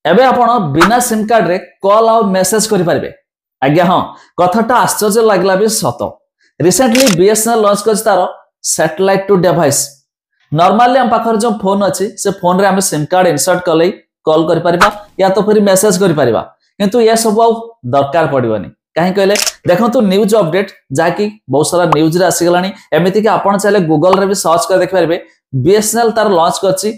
एबे आपण बिना सिम कार्ड रे कॉल आउ मेसेज करि पारबे। आज्ञा हां कथाटा आश्चर्य लागला भी सत। रिसेंटली बीएसएनएल लॉन्च कर तार सैटेलाइट टू डिवाइस। नॉर्मली हम पाखर जो फोन अच्छी से फोन रे हम सिम कार्ड इंसर्ट कले कॉल करि परिबा या तो फिर मेसेज करि परिबा, किंतु ये सब आउ दरकार पड़िबनी। कहीं कहले देखंतु न्यूज अपडेट जाकी बहुत सारा न्यूज रे आसी गलानी। एमिति कि आपण चाहे गूगल रे भी सर्च कर देख पारबे बीएसएनएल तार लॉन्च करछि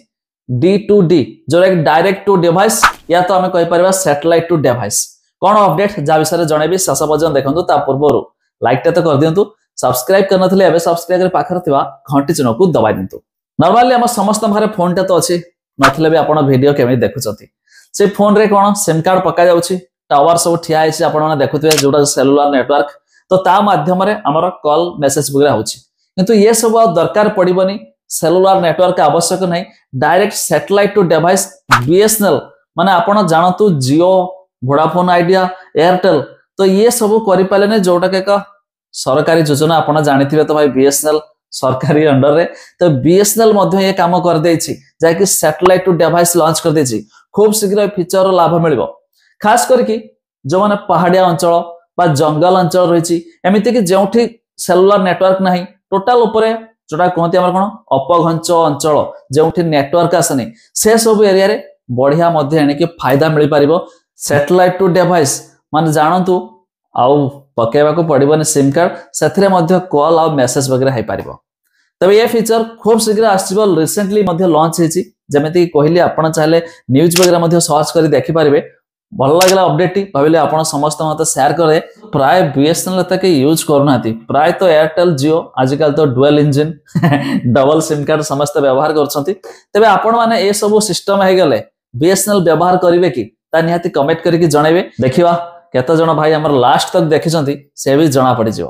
D2D जो एक डायरेक्ट टू डिवाइस या तो हमें कहि परिबा सैटेलाइट टू डिवाइस। कोन अपडेट जा विषय जणेबी शेष पर्यंत देखंतु। ता पूर्वरु लाइक टे तो कर दियंतु, सब्सक्राइब करनथले एबे सब्सक्राइब करे पाखर थिबा घंटी चिन्ह को दबाइ दियंतु। नॉर्मली हम समस्त घरे फोन टे तो अछि नथले भी आपण वीडियो केमि देखुचंती। से फोन रे कोन सिम कार्ड पका जाउछि, टावर सब ठिया आइछि आपण माने देखुथिबे जोडा सेलुलर नेटवर्क, तो ता माध्यम रे हमर कॉल मेसेज वगैरह होछि। किंतु ये सब दरकार पड़िबनी, सेलुलर नेटवर्क आवश्यक नहीं, direct satellite to device BSNL माने आपण जानतु जियो, वोडाफोन आइडिया, एयरटेल, तो ये सब करि पाले ने जोटा के सरकारी योजना आपण जानिथिबे तो भाई बीएसएनएल सरकारी अंडर रे। तो बीएसएनएल मध्ये ये काम कर देछि जाकि सैटेलाइट टू डिवाइस लॉन्च कर देछि। खूब शीघ्र फीचर लाभ मिलिबो, खास करके जो माने पहाड़िया अंचल बा जंगल अंचल रहिछि, एमिति कि जेउठी सेलुलर नेटवर्क नाही, टोटल ऊपर जोटा कहते हमर कोन अपघंच अंचल जेउठी नेटवर्क आसनी, से सब एरिया रे बढ़िया मध्ये एने कि फायदा मिल पारिबो। सैटेलाइट टू डिवाइस माने जानंतु आउ पकेबा को पड़िबोनी सिम कार्ड, सेथरे मध्ये कॉल आउ मेसेज वगैरह हे पारिबो। तबे ये फीचर खूब शीघ्र आसीबो। रिसेंटली मध्ये लॉन्च हेछि, जेमिति कहली आपण चाहले न्यूज वगैरह मध्ये सर्च करी देखि पारिबे। भल लागला अपडेट टी, भाबिले आपण समस्त मते शेयर करे। प्राय बीएसएनएल तक यूज करनाती, प्राय तो एयरटेल जियो आजकल तो dual engine double SIM card समस्त व्यवहार करछंती। तबे आपण माने ए सब सिस्टम हे गले बीएसएनएल व्यवहार करिवे कि ता निहाती कमेंट करके जणाइबे। देखिबा केते जण भाई हमर लास्ट तक देखिसंती से भी जणा पड़ी जिवो।